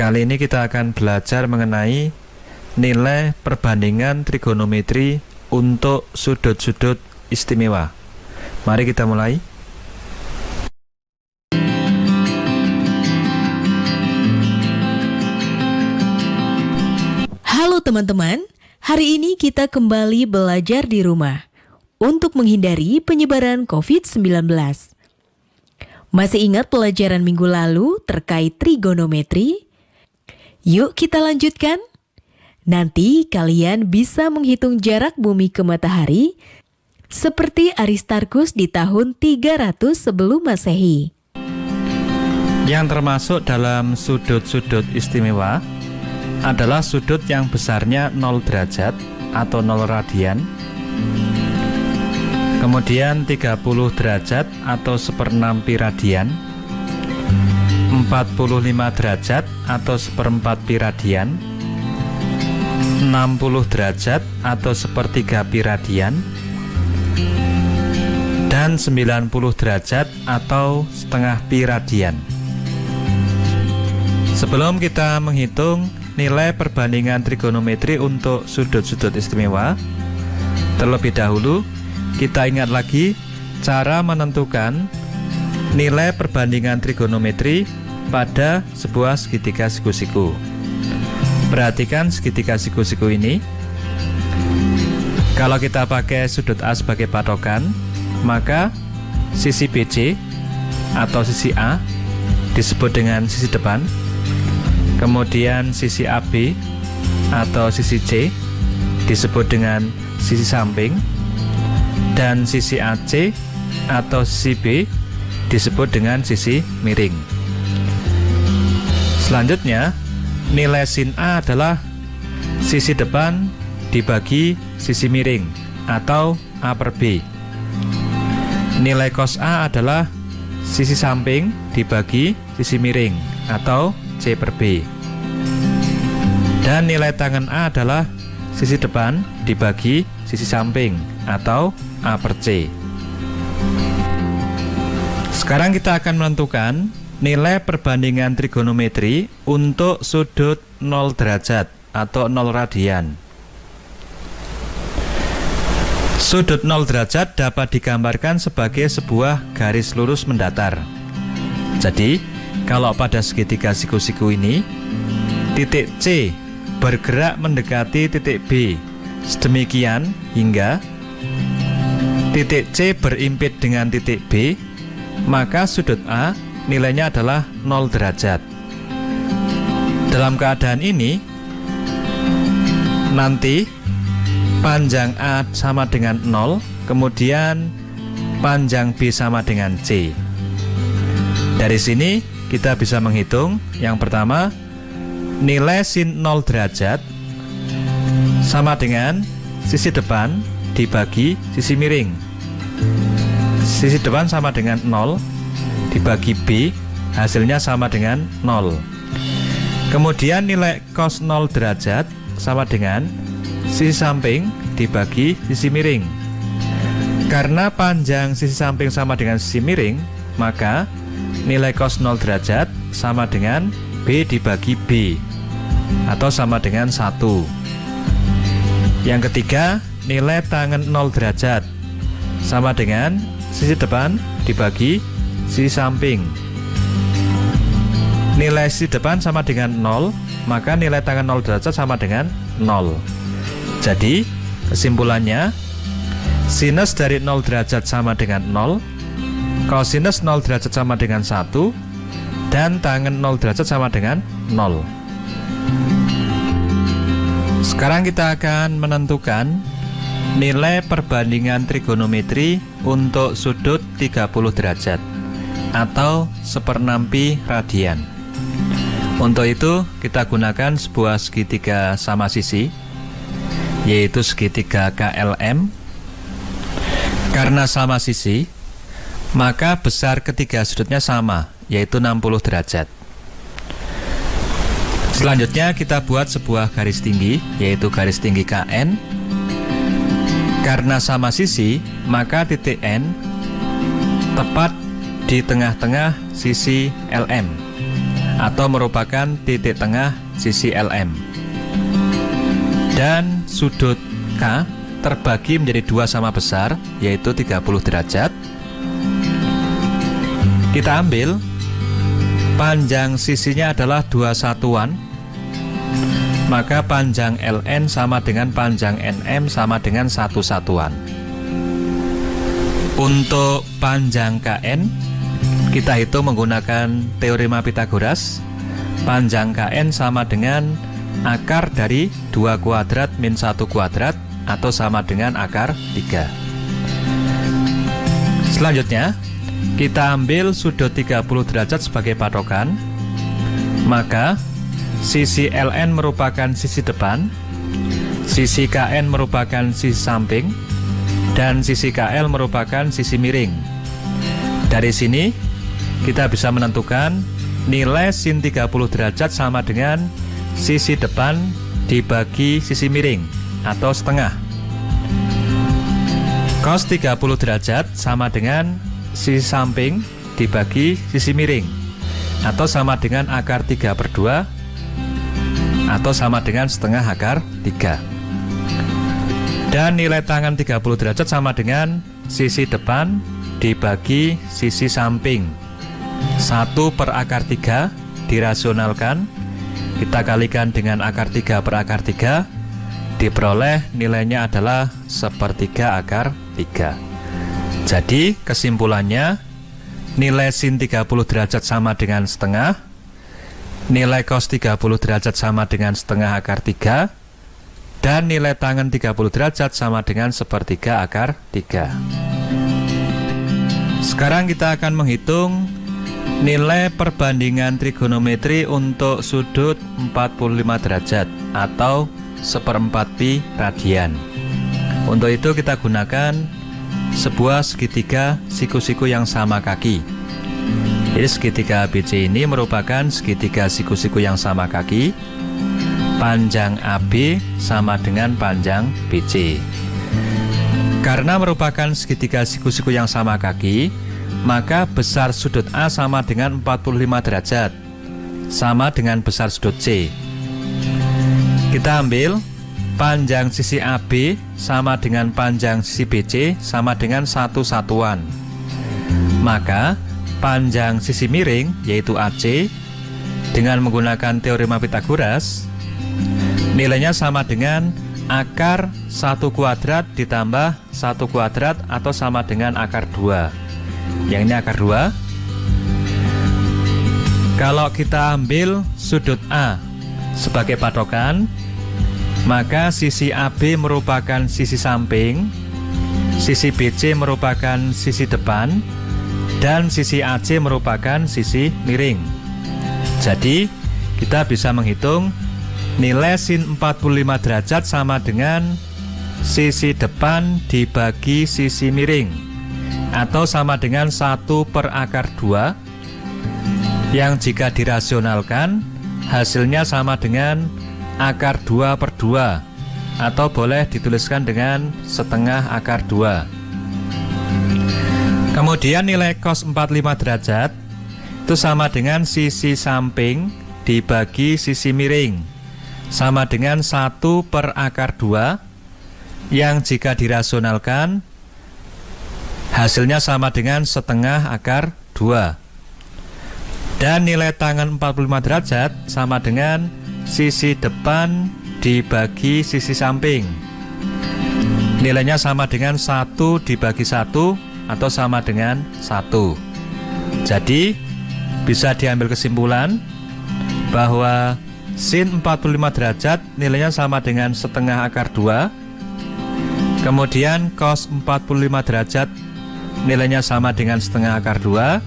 Kali ini kita akan belajar mengenai nilai perbandingan trigonometri untuk sudut-sudut istimewa. Mari kita mulai. Halo teman-teman, hari ini kita kembali belajar di rumah untuk menghindari penyebaran COVID-19. Masih ingat pelajaran minggu lalu terkait trigonometri? Yuk kita lanjutkan. Nanti kalian bisa menghitung jarak bumi ke matahari seperti Aristarchus di tahun 300 sebelum Masehi. Yang termasuk dalam sudut-sudut istimewa adalah sudut yang besarnya 0 derajat atau 0 radian, kemudian 30 derajat atau 1/6 pi radian, 45 derajat atau 1/4 pi radian, 60 derajat atau 1/3 pi radian, dan 90 derajat atau setengah pi radian. Sebelum kita menghitung nilai perbandingan trigonometri untuk sudut-sudut istimewa, terlebih dahulu kita ingat lagi cara menentukan nilai perbandingan trigonometri pada sebuah segitiga siku-siku. Perhatikan segitiga siku-siku ini. Kalau kita pakai sudut A sebagai patokan, maka sisi BC atau sisi A disebut dengan sisi depan, kemudian sisi AB atau sisi C disebut dengan sisi samping, dan sisi AC atau sisi B disebut dengan sisi miring. Selanjutnya, nilai sin A adalah sisi depan dibagi sisi miring atau A per B. Nilai cos A adalah sisi samping dibagi sisi miring atau C per B. Dan nilai tangen A adalah sisi depan dibagi sisi samping atau A per C. Sekarang kita akan menentukan nilai perbandingan trigonometri untuk sudut 0 derajat atau 0 radian. Sudut 0 derajat dapat digambarkan sebagai sebuah garis lurus mendatar. Jadi, kalau pada segitiga siku-siku ini, titik C bergerak mendekati titik B sedemikian hingga titik C berimpit dengan titik B, maka sudut A nilainya adalah 0 derajat. Dalam keadaan ini, nanti panjang A sama dengan 0, kemudian panjang B sama dengan C. Dari sini kita bisa menghitung yang pertama, nilai sin 0 derajat sama dengan sisi depan dibagi sisi miring. Sisi depan sama dengan 0 dibagi B, hasilnya sama dengan 0. Kemudian nilai cos 0 derajat sama dengan sisi samping dibagi sisi miring. Karena panjang sisi samping sama dengan sisi miring, maka nilai cos 0 derajat sama dengan B dibagi B atau sama dengan 1. Yang ketiga, nilai tangen 0 derajat sama dengan sisi depan dibagi sisi samping. Nilai sisi depan sama dengan 0, maka nilai tangen 0 derajat sama dengan 0. Jadi, kesimpulannya, sinus dari 0 derajat sama dengan 0, kosinus 0 derajat sama dengan 1, dan tangen 0 derajat sama dengan 0. Sekarang kita akan menentukan nilai perbandingan trigonometri untuk sudut 30 derajat atau 1/6 pi radian. Untuk itu kita gunakan sebuah segitiga sama sisi, yaitu segitiga KLM. Karena sama sisi, maka besar ketiga sudutnya sama, yaitu 60 derajat. Selanjutnya kita buat sebuah garis tinggi, yaitu garis tinggi KN. Karena sama sisi, maka titik N tepat di tengah-tengah sisi LM atau merupakan titik tengah sisi LM. Dan sudut K terbagi menjadi dua sama besar, yaitu 30 derajat. Kita ambil panjang sisinya adalah 2 satuan, maka panjang LN sama dengan panjang NM sama dengan 1 satuan. Untuk panjang KN, kita hitung menggunakan teorema Pythagoras. Panjang KN sama dengan akar dari 2 kuadrat min 1 kuadrat atau sama dengan akar 3. Selanjutnya, kita ambil sudut 30 derajat sebagai patokan. Maka sisi LN merupakan sisi depan, sisi KN merupakan sisi samping, dan sisi KL merupakan sisi miring. Dari sini kita bisa menentukan nilai sin 30 derajat sama dengan sisi depan dibagi sisi miring atau setengah. Cos 30 derajat sama dengan sisi samping dibagi sisi miring atau sama dengan akar 3/2 atau sama dengan setengah akar 3. Dan nilai tangan 30 derajat sama dengan sisi depan dibagi sisi samping. 1 per akar 3 dirasionalkan, kita kalikan dengan akar 3 per akar 3, diperoleh nilainya adalah 1/3 akar 3. Jadi kesimpulannya, nilai sin 30 derajat sama dengan setengah, nilai cos 30 derajat sama dengan setengah akar 3, dan nilai tangen 30 derajat sama dengan 1/3 akar 3. Sekarang kita akan menghitung nilai perbandingan trigonometri untuk sudut 45 derajat atau 1/4 pi radian. Untuk itu kita gunakan sebuah segitiga siku-siku yang sama kaki. Jadi segitiga ABC ini merupakan segitiga siku-siku yang sama kaki. Panjang AB sama dengan panjang BC. Karena merupakan segitiga siku-siku yang sama kaki, maka besar sudut A sama dengan 45 derajat, sama dengan besar sudut C. Kita ambil panjang sisi AB sama dengan panjang sisi BC sama dengan 1 satuan. Maka panjang sisi miring yaitu AC dengan menggunakan teorema Pythagoras, nilainya sama dengan akar 1 kuadrat ditambah 1 kuadrat atau sama dengan akar 2. Yang ini akar 2. Kalau kita ambil sudut A sebagai patokan, maka sisi AB merupakan sisi samping, sisi BC merupakan sisi depan, dan sisi AC merupakan sisi miring. Jadi kita bisa menghitung nilai sin 45 derajat sama dengan sisi depan dibagi sisi miring atau sama dengan 1 per akar 2, yang jika dirasionalkan hasilnya sama dengan akar 2/2 atau boleh dituliskan dengan setengah akar 2. Kemudian nilai cos 45 derajat itu sama dengan sisi samping dibagi sisi miring sama dengan 1 per akar 2, yang jika dirasionalkan hasilnya sama dengan setengah akar 2. Dan nilai tangen 45 derajat sama dengan sisi depan dibagi sisi samping, nilainya sama dengan 1 dibagi 1 atau sama dengan 1. Jadi bisa diambil kesimpulan bahwa sin 45 derajat nilainya sama dengan setengah akar 2. Kemudian cos 45 derajat nilainya sama dengan setengah akar 2.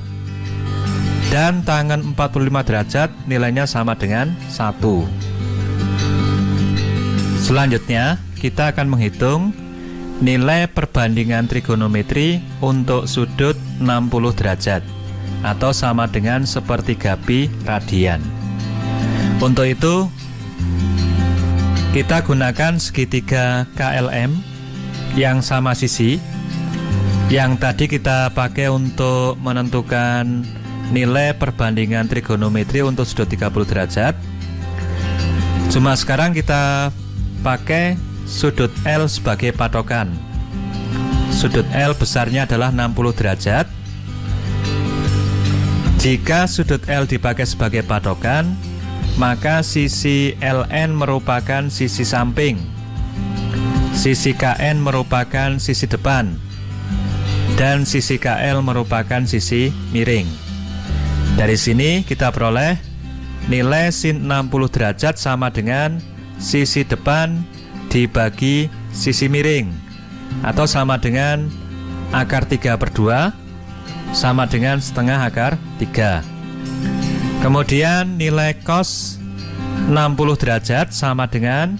Dan tangen 45 derajat nilainya sama dengan 1. Selanjutnya kita akan menghitung nilai perbandingan trigonometri untuk sudut 60 derajat atau sama dengan 1/3 pi radian. Untuk itu kita gunakan segitiga KLM yang sama sisi, yang tadi kita pakai untuk menentukan nilai perbandingan trigonometri untuk sudut 30 derajat. Cuma sekarang kita pakai sudut L sebagai patokan. Sudut L besarnya adalah 60 derajat. Jika sudut L dipakai sebagai patokan, maka sisi LN merupakan sisi samping, sisi KN merupakan sisi depan, dan sisi KL merupakan sisi miring. Dari sini kita peroleh nilai sin 60 derajat sama dengan sisi depan dibagi sisi miring, atau sama dengan akar 3/2 sama dengan setengah akar 3. Kemudian nilai cos 60 derajat sama dengan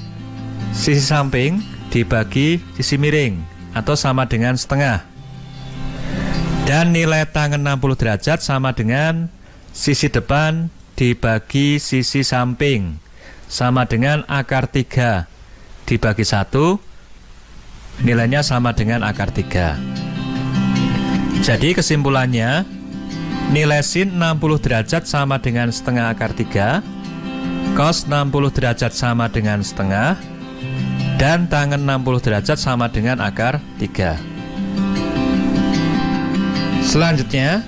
sisi samping dibagi sisi miring, atau sama dengan setengah. Dan nilai tangen 60 derajat sama dengan sisi depan dibagi sisi samping, sama dengan akar 3 dibagi 1, nilainya sama dengan akar 3. Jadi kesimpulannya, nilai sin 60 derajat sama dengan setengah akar 3, cos 60 derajat sama dengan setengah, dan tangen 60 derajat sama dengan akar 3. Selanjutnya,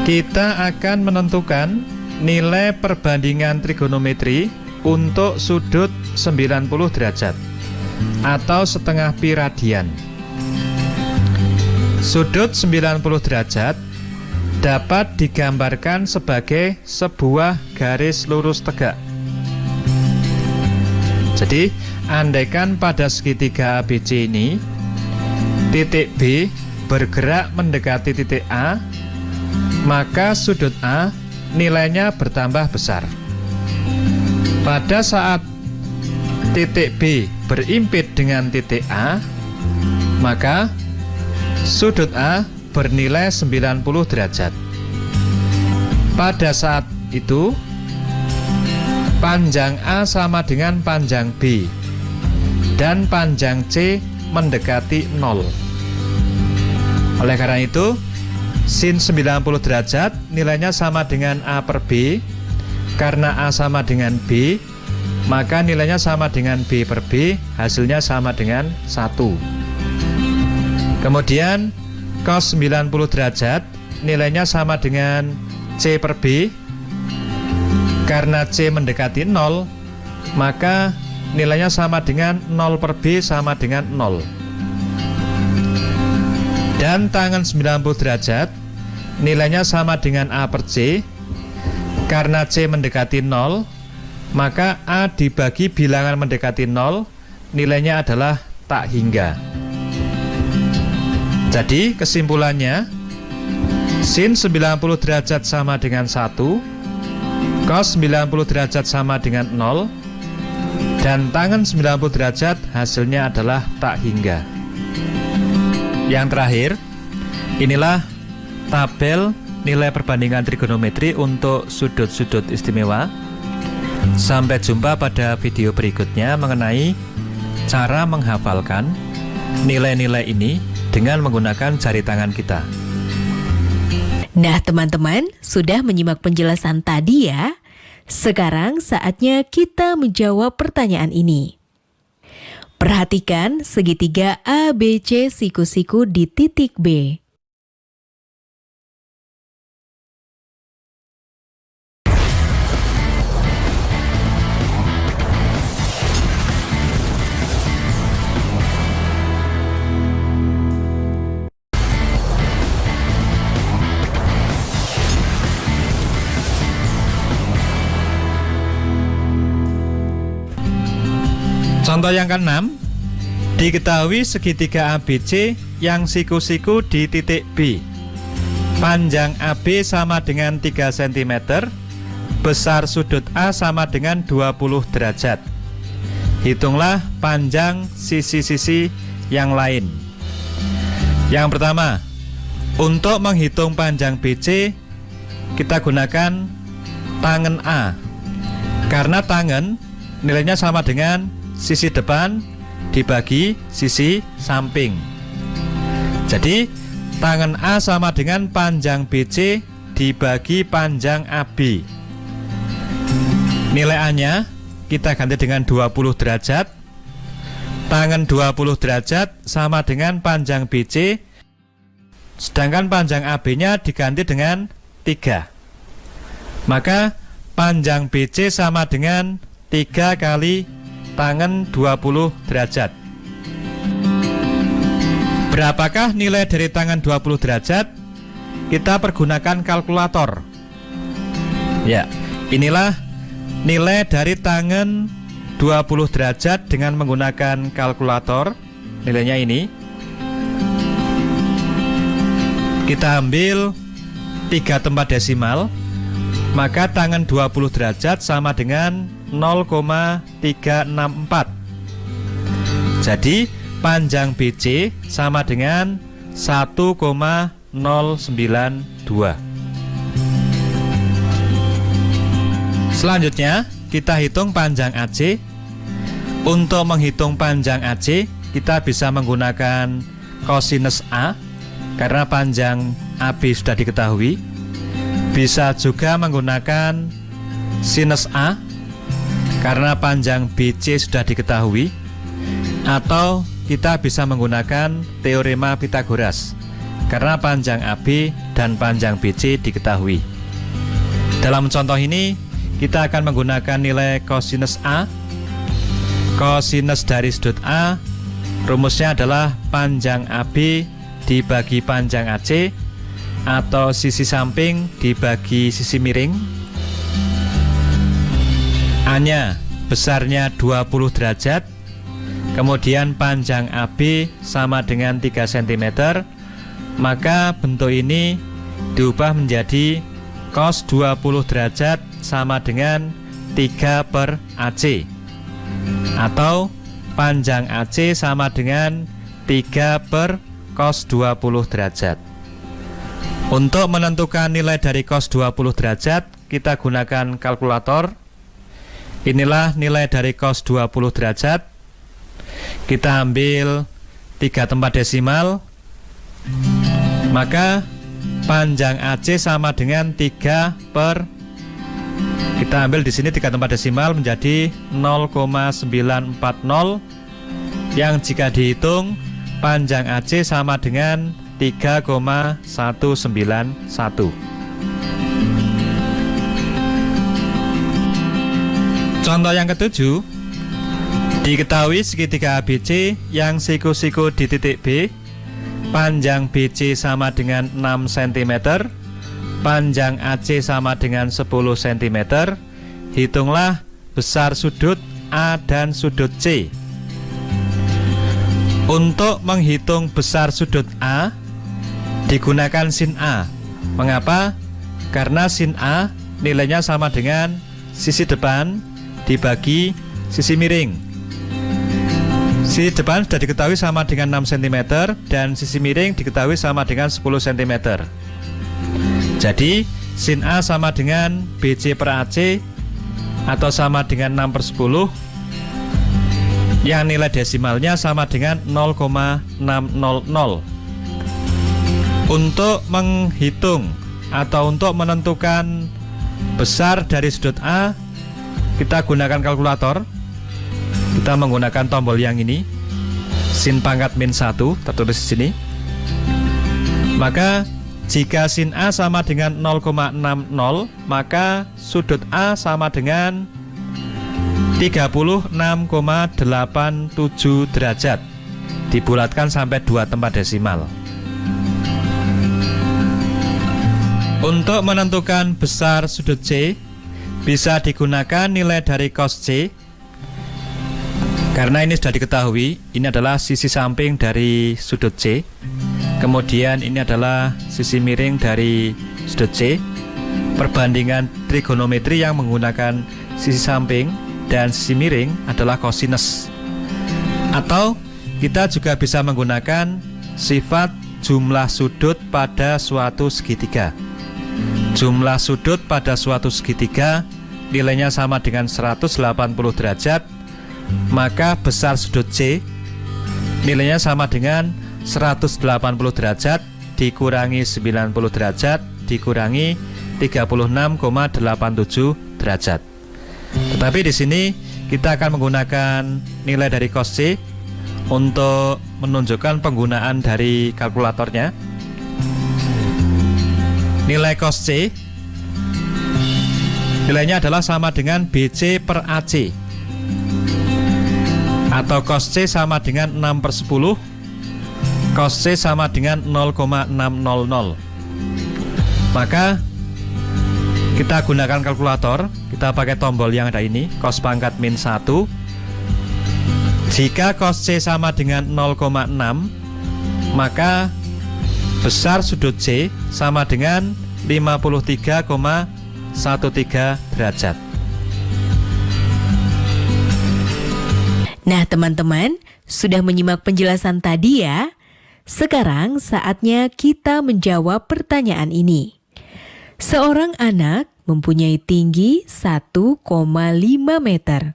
kita akan menentukan nilai perbandingan trigonometri untuk sudut 90 derajat atau setengah pi radian. Sudut 90 derajat dapat digambarkan sebagai sebuah garis lurus tegak. Jadi, andaikan pada segitiga ABC ini, titik B bergerak mendekati titik A, maka sudut A nilainya bertambah besar. Pada saat titik B berimpit dengan titik A, maka sudut A bernilai 90 derajat. Pada saat itu, panjang A sama dengan panjang B, dan panjang C mendekati 0. Oleh karena itu, sin 90 derajat nilainya sama dengan A per B. Karena A sama dengan B, maka nilainya sama dengan B per B, hasilnya sama dengan 1. Kemudian cos 90 derajat nilainya sama dengan C per B. Karena C mendekati 0, maka nilainya sama dengan 0 per B sama dengan 0. Dan tangen 90 derajat nilainya sama dengan A per C. Karena C mendekati 0, maka A dibagi bilangan mendekati 0, nilainya adalah tak hingga. Jadi kesimpulannya, sin 90 derajat sama dengan 1, cos 90 derajat sama dengan 0, dan tangen 90 derajat hasilnya adalah tak hingga. Yang terakhir, inilah tabel nilai perbandingan trigonometri untuk sudut-sudut istimewa. Sampai jumpa pada video berikutnya mengenai cara menghafalkan nilai-nilai ini dengan menggunakan jari tangan kita. Nah, teman-teman, sudah menyimak penjelasan tadi ya? Sekarang saatnya kita menjawab pertanyaan ini. Perhatikan segitiga ABC siku-siku di titik B. Contoh yang ke-6, diketahui segitiga ABC yang siku-siku di titik B. Panjang AB sama dengan 3 cm, besar sudut A sama dengan 20 derajat. Hitunglah panjang sisi-sisi yang lain. Yang pertama, untuk menghitung panjang BC, kita gunakan tangen A. Karena tangen nilainya sama dengan sisi depan dibagi sisi samping. Jadi tangen A sama dengan panjang BC dibagi panjang AB. Nilai A-nya kita ganti dengan 20 derajat. Tangen 20 derajat sama dengan panjang BC, sedangkan panjang AB-nya diganti dengan 3. Maka panjang BC sama dengan 3 kali tangen 20 derajat. Berapakah nilai dari tangen 20 derajat? Kita pergunakan kalkulator. Ya, inilah nilai dari tangen 20 derajat dengan menggunakan kalkulator. Nilainya ini. Kita ambil 3 tempat desimal, maka tangen 20 derajat sama dengan 0,364. Jadi panjang BC sama dengan 1,092. Selanjutnya kita hitung panjang AC. Untuk menghitung panjang AC, kita bisa menggunakan kosinus A karena panjang AB sudah diketahui. Bisa juga menggunakan sinus A karena panjang BC sudah diketahui. Atau kita bisa menggunakan teorema Pythagoras karena panjang AB dan panjang BC diketahui. Dalam contoh ini kita akan menggunakan nilai kosinus A. Kosinus dari sudut A, rumusnya adalah panjang AB dibagi panjang AC, atau sisi samping dibagi sisi miring. A-nya besarnya 20 derajat, kemudian panjang AB sama dengan 3 cm, maka bentuk ini diubah menjadi cos 20 derajat sama dengan 3 per AC, atau panjang AC sama dengan 3 per cos 20 derajat. Untuk menentukan nilai dari cos 20 derajat, kita gunakan kalkulator. Inilah nilai dari cos 20 derajat. Kita ambil 3 tempat desimal, maka panjang AC sama dengan 3 per, kita ambil di sini 3 tempat desimal menjadi 0,940, yang jika dihitung panjang AC sama dengan 3,191. Contoh yang ketujuh, diketahui segitiga ABC yang siku-siku di titik B, panjang BC sama dengan 6 cm, panjang AC sama dengan 10 cm. Hitunglah besar sudut A dan sudut C. Untuk menghitung besar sudut A, digunakan sin A. Mengapa? Karena sin A nilainya sama dengan sisi depan dibagi sisi miring. Sisi depan sudah diketahui sama dengan 6 cm dan sisi miring diketahui sama dengan 10 cm. Jadi sin A sama dengan BC per AC atau sama dengan 6 per 10, yang nilai desimalnya sama dengan 0,600. Untuk menghitung atau untuk menentukan besar dari sudut A, kita gunakan kalkulator. Kita menggunakan tombol yang ini, sin pangkat min 1 tertulis di sini. Maka jika sin A sama dengan 0,60, maka sudut A sama dengan 36,87 derajat. Dibulatkan sampai 2 tempat desimal. Untuk menentukan besar sudut C, bisa digunakan nilai dari cos C. Karena ini sudah diketahui, ini adalah sisi samping dari sudut C. Kemudian ini adalah sisi miring dari sudut C. Perbandingan trigonometri yang menggunakan sisi samping dan sisi miring adalah kosinus. Atau kita juga bisa menggunakan sifat jumlah sudut pada suatu segitiga. Jumlah sudut pada suatu segitiga nilainya sama dengan 180 derajat, maka besar sudut C nilainya sama dengan 180 derajat dikurangi 90 derajat dikurangi 36,87 derajat. Tetapi di sini kita akan menggunakan nilai dari cos C untuk menunjukkan penggunaan dari kalkulatornya. Nilai cos C nilainya adalah sama dengan BC per AC, atau cos C sama dengan 6/10, cos C sama dengan 0,600. Maka kita gunakan kalkulator, kita pakai tombol yang ada ini, cos pangkat min 1. Jika cos C sama dengan 0,6, maka besar sudut C sama dengan 53,13 derajat. Nah, teman-teman, sudah menyimak penjelasan tadi ya? Sekarang saatnya kita menjawab pertanyaan ini. Seorang anak mempunyai tinggi 1,5 meter.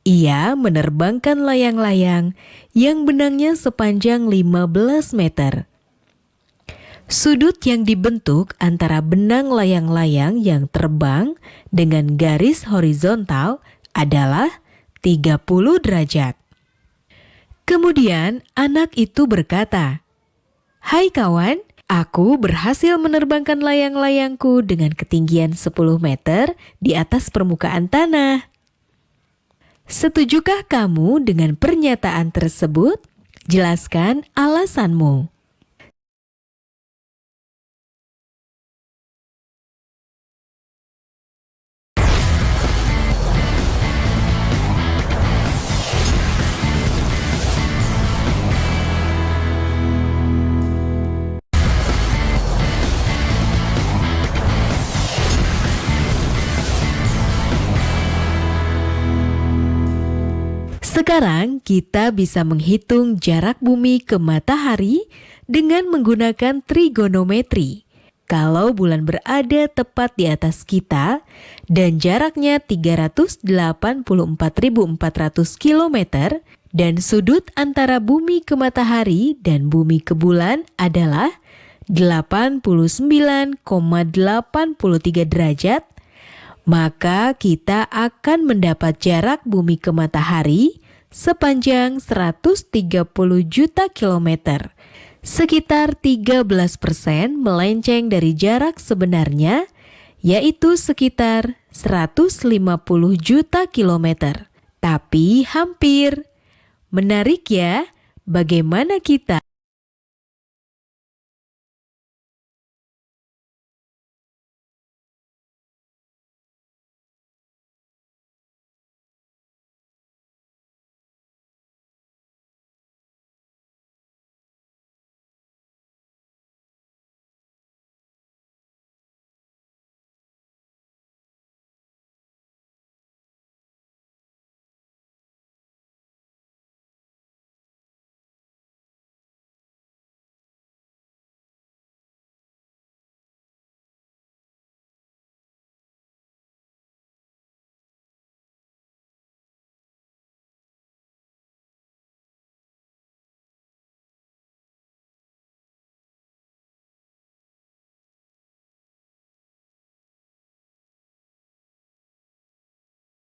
Ia menerbangkan layang-layang yang benangnya sepanjang 15 meter. Sudut yang dibentuk antara benang layang-layang yang terbang dengan garis horizontal adalah 30 derajat. Kemudian anak itu berkata, "Hai kawan, aku berhasil menerbangkan layang-layangku dengan ketinggian 10 meter di atas permukaan tanah." Setujukah kamu dengan pernyataan tersebut? Jelaskan alasanmu. Sekarang kita bisa menghitung jarak bumi ke matahari dengan menggunakan trigonometri. Kalau bulan berada tepat di atas kita dan jaraknya 384.400 km dan sudut antara bumi ke matahari dan bumi ke bulan adalah 89,83 derajat, maka kita akan mendapat jarak bumi ke matahari sepanjang 130 juta kilometer, sekitar 13% melenceng dari jarak sebenarnya, yaitu sekitar 150 juta kilometer. Tapi hampir. Menarik ya, bagaimana kita